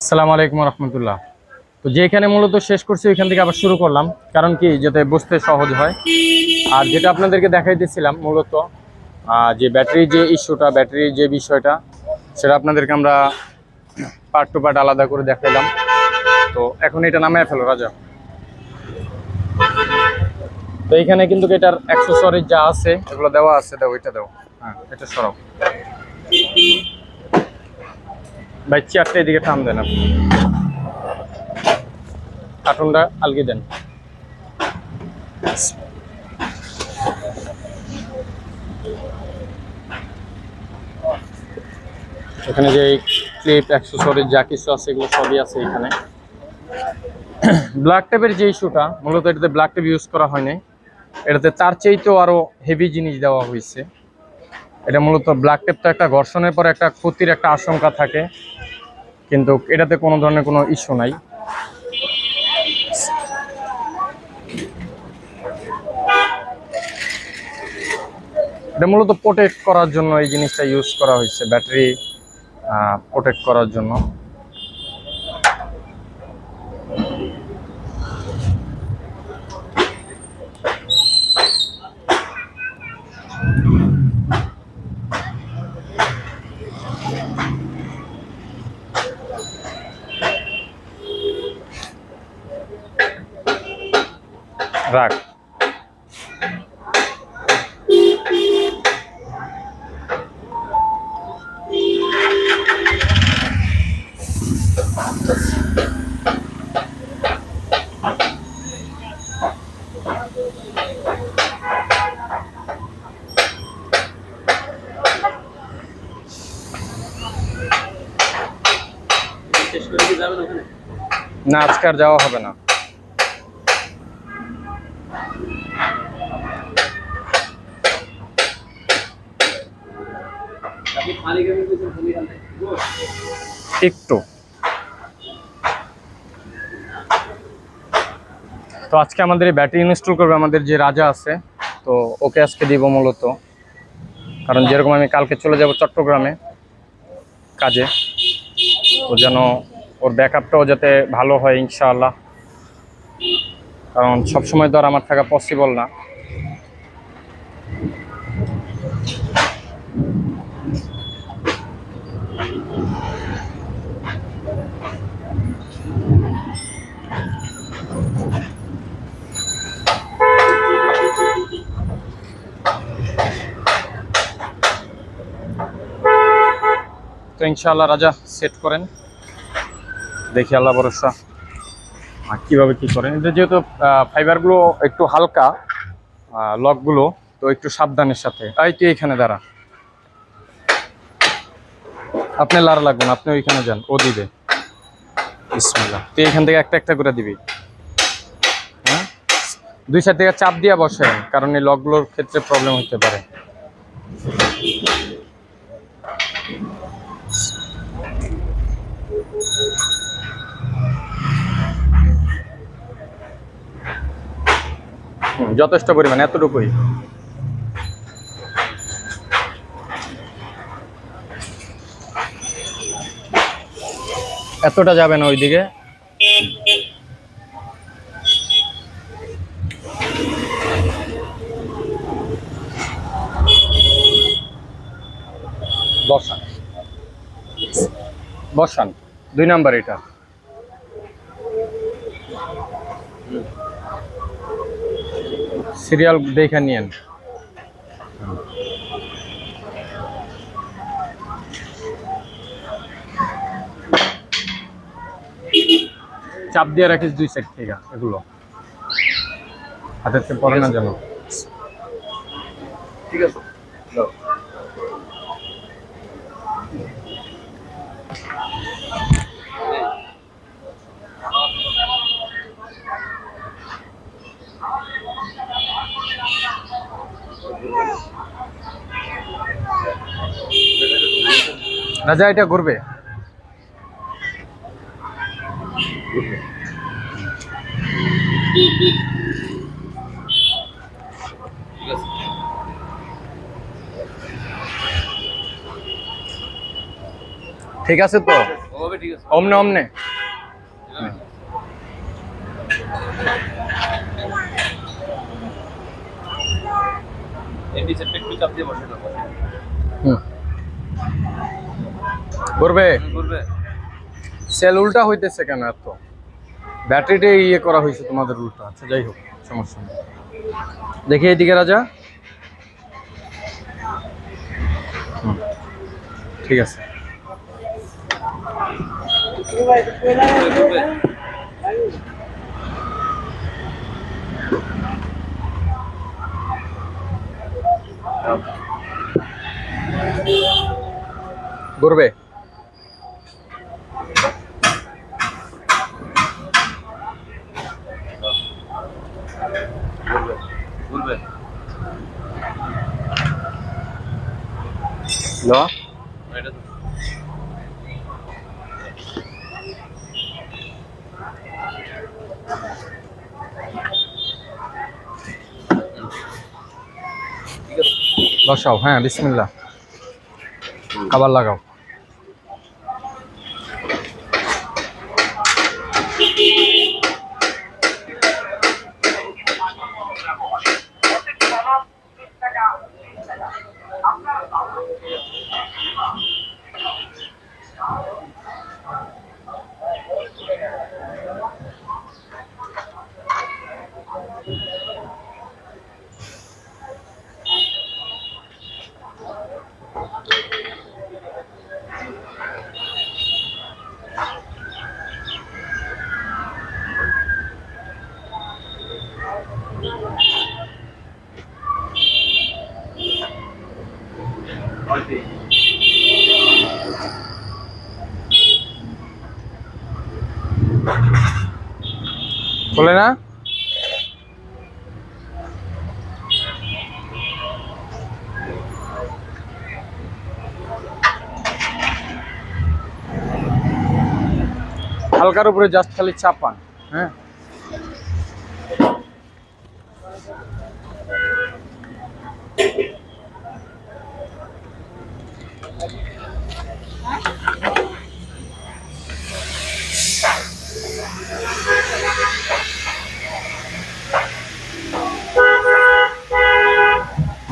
আসসালামু আলাইকুম রহমতুল্লাহ। তো যেখানে মূলত শেষ করছি ওইখান থেকে আবার শুরু করলাম, কারণ কি যাতে বুঝতে সহজ হয়। আর যেটা আপনাদেরকে দেখাইতেছিলাম মূলত যে ব্যাটারির যে ইস্যুটা, ব্যাটারির যে বিষয়টা, সেটা আপনাদেরকে আমরা পার্ট টু পার্ট আলাদা করে দেখাইলাম। তো এখন এটা নামায় ফেলো রাজা। তো এইখানে কিন্তু এটার অ্যাক্সেসরিজ যা আছে এগুলো দেওয়া আছে, দাও এটা দাও। হ্যাঁ, এটা সরাও ভাই, চেয়ারটা এদিকে টান দেন আপনি, কার্টুনটা আলগি দেন। এখানে যে ক্লিপ অ্যাক্সেসরিজ যা কিছু আছে এগুলো সবই আছে এখানে। ব্ল্যাক টেপের যে ইস্যুটা, মূলত এটাতে ব্ল্যাক টেপ ইউজ করা হয়নি, এটাতে তার চেয়েও আরও হেভি জিনিস দেওয়া হয়েছে। এটা মূলত ব্ল্যাক টেপটা একটা ঘর্ষণের পর একটা ক্ষতির একটা আশঙ্কা থাকে, কিন্তু এটাতে কোনো ধরনের কোনো ইস্যু নাই। এটা মূলত প্রোটেক্ট করার জন্য এই জিনিসটা ইউজ করা হয়েছে, ব্যাটারি প্রোটেক্ট করার জন্য। রাখ। না, আজকে আর যাওয়া হবে না। একটু তো আজকে আমাদের এই ব্যাটারি ইনস্টল করবে আমাদের যে রাজা আছে, তো ওকে আজকে দিব মূলত। কারণ যেরকম আমি কালকে চলে যাব চট্টগ্রামে কাজে, তো যেন ওর ব্যাকআপটাও যাতে ভালো হয় ইনশাআল্লাহ। কারণ সবসময় তো আর আমার থাকা পসিবল না। তো ইনশাআল্লাহ রাজা সেট করেন, দেখি আল্লাহ ভরসা কীভাবে কী করেন। এটা যেহেতু ফাইবারগুলো একটু হালকা, লকগুলো, তো একটু সাবধানের সাথে। তাই তুই এখানে দাঁড়া, আপনি লাড়া লাগবেন, আপনি ওইখানে যান, ও দিবে। বিসমিল্লাহ। তুই এখান থেকে একটা একটা করে দিবি। হ্যাঁ, দুই সাইড থেকে চাপ দিয়া বসেন, কারণ এই লকগুলোর ক্ষেত্রে প্রবলেম হতে পারে। যথেষ্ট পরিমাণ, এতটুকুই। এতটা যাবে না ওইদিকে। বসান বসান, 2 নাম্বার এটা। সিরিয়াল দেখে নিয়েন। চাপ দিয়ে রাখিস দুই সাইড থেকে, এগুলো হাতের পরে না যেন। ঠিক আছে, রাজা এটা করবে। ঠিক আছে তো। অমনে অমনে করবে সেল উল্টা হইতেছে কেন? এত ব্যাটারিটা ইয়ে করা হয়েছে তোমাদের উল্টা। আচ্ছা যাই হোক, সমস্যা নেই। দেখি এইদিকে রাজা। ঠিক আছে। ঘুরবে লো বসাও। হ্যাঁ বিসমিল্লাহ, খাবার লাগাও। বলে না হালকার উপরে জাস্ট খালি চাপান। হ্যাঁ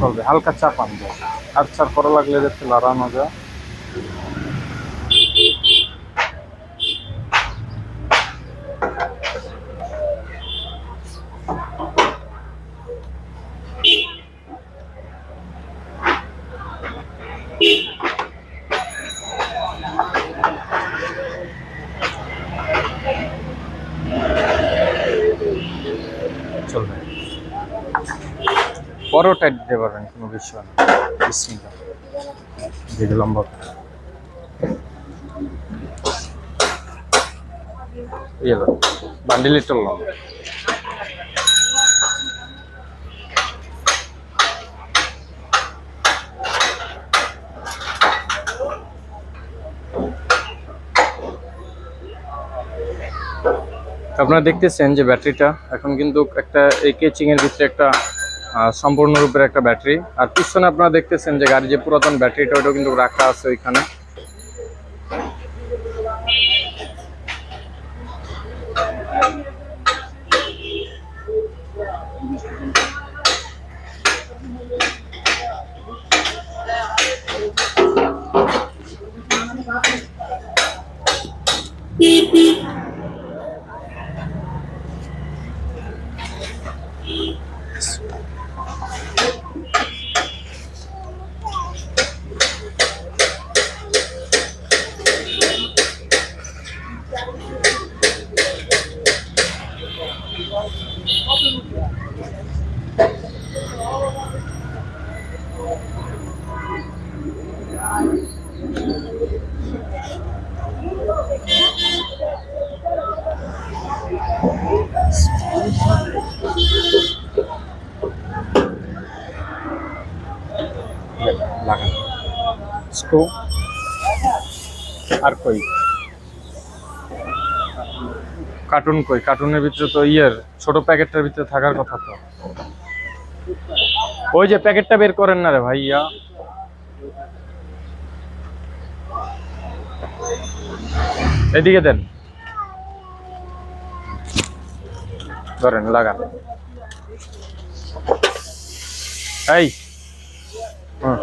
চলবে, হালকা চাপান যায়। আর চার করা লাগলে যাতে লড়ানো যায়। চলবে, বড় টাইট দিতে পারবেন, কোনো বিষয় না। বিসমিল্লাহ দিয়ে দিলাম লম্বা বান্ডিলের টল লম্বা। আপনারা দেখতেছেন যে ব্যাটারিটা এখন কিন্তু একটা এই কেচিং এর ভিতরে একটা সম্পূর্ণরূপে একটা ব্যাটারি। আর পিছনে আপনারা দেখতেছেন যে গাড়ির যে পুরাতন ব্যাটারিটা ওটাও কিন্তু রাখা আছে ওইখানে। লাগান স্ক্রু আর কই কার্টুন, কই কার্টুনের ভিতরে তো ইয়ের ছোট প্যাকেটটার ভিতরে থাকার কথা। তো ওই যে প্যাকেটটা বের করেন না রে ভাইয়া। এদিকে দেন, ধরেন লাগান। এই হুম।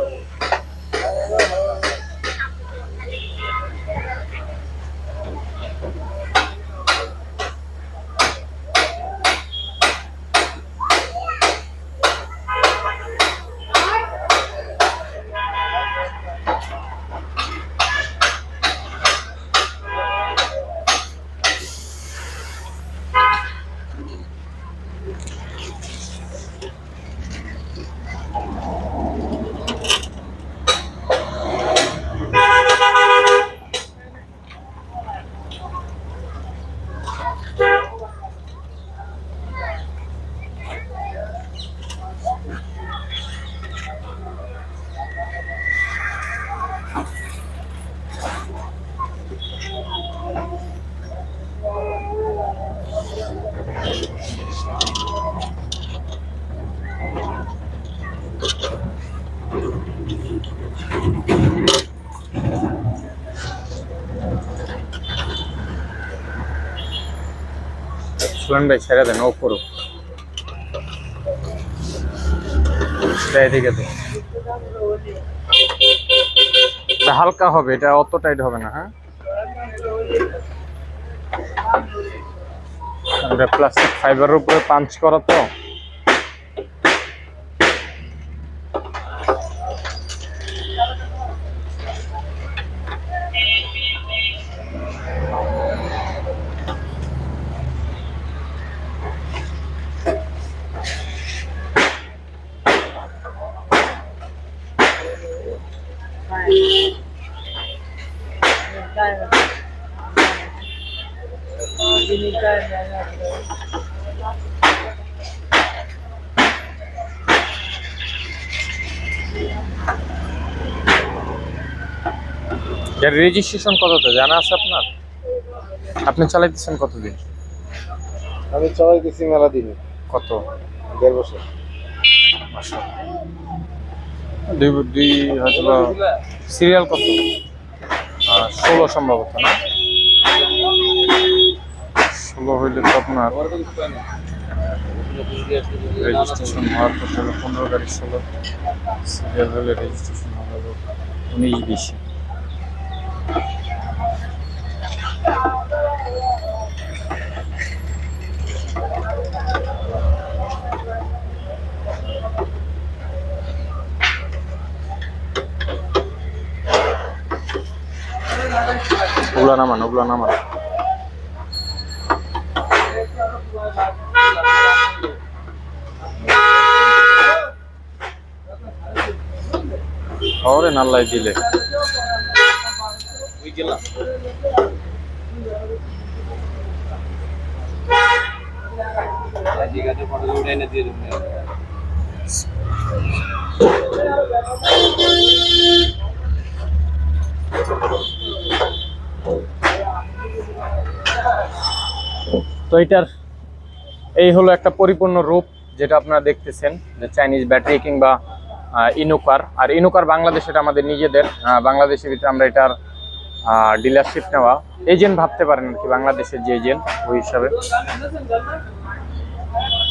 সুলেন ভাই ছেড়ে দেন, ও করুক। এদিকে দেন, হালকা হবে, এটা অত টাইট হবে না। হ্যাঁ, এটা প্লাস্টিক ফাইবারের উপরে পাঞ্চ করা তো। এর রেজিস্ট্রেশন কততে জানা আছে আপনার? আপনি চালাইতেছেন কতদিন? আমি চালাইতেছি মেলা দিনে। কত? 1.5 বছর। দুই হয়তো সিরিয়াল কত? 16 সম্ভবত না? 16 হইলে তো আপনার রেজিস্ট্রেশন হওয়ার পর 15 গাড়ি 16 সিরিয়াল হলে রেজিস্ট্রেশন হবে 19-20। ওগুলা নামান, ওগুলা নামান। ওরে নাল্লাই দিলে তো এটার এই হলো একটা পরিপূর্ণ রূপ, যেটা আপনারা দেখতেছেন, যে চাইনিজ ব্যাটারি কিংবা ইনোকার। আর ইনোকার বাংলাদেশ, এটা আমাদের নিজেদের বাংলাদেশের ভিতরে আমরা এটার ডিলারশিপ নেওয়া, এজেন্ট ভাবতে পারেন আর কি, বাংলাদেশের যে এজেন্ট ওই হিসাবে।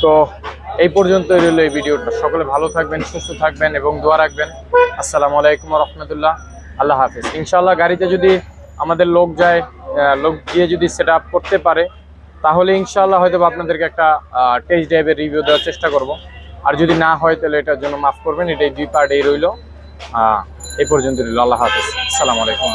তো এই পর্যন্তই রইল এই ভিডিওটা। সকলে ভালো থাকবেন, সুস্থ থাকবেন এবং দোয়া রাখবেন। আসসালামু আলাইকুম ওয়া রাহমাতুল্লাহ। আল্লাহ হাফেজ। ইনশাআল্লাহ গাড়িতে যদি আমাদের লোক যায়, লোক গিয়ে যদি সেট আপ করতে পারে, তাহলে ইনশাআল্লাহ হয়তো আপনাদেরকে একটা টেস্ট ড্রাইভের রিভিউ দেওয়ার চেষ্টা করব। আর যদি না হয় তাহলে এটার জন্য মাফ করবেন। এটাই 2 পার্টেই রইল। এই পর্যন্ত রইল। আল্লাহ হাফেজ। আসসালামু আলাইকুম।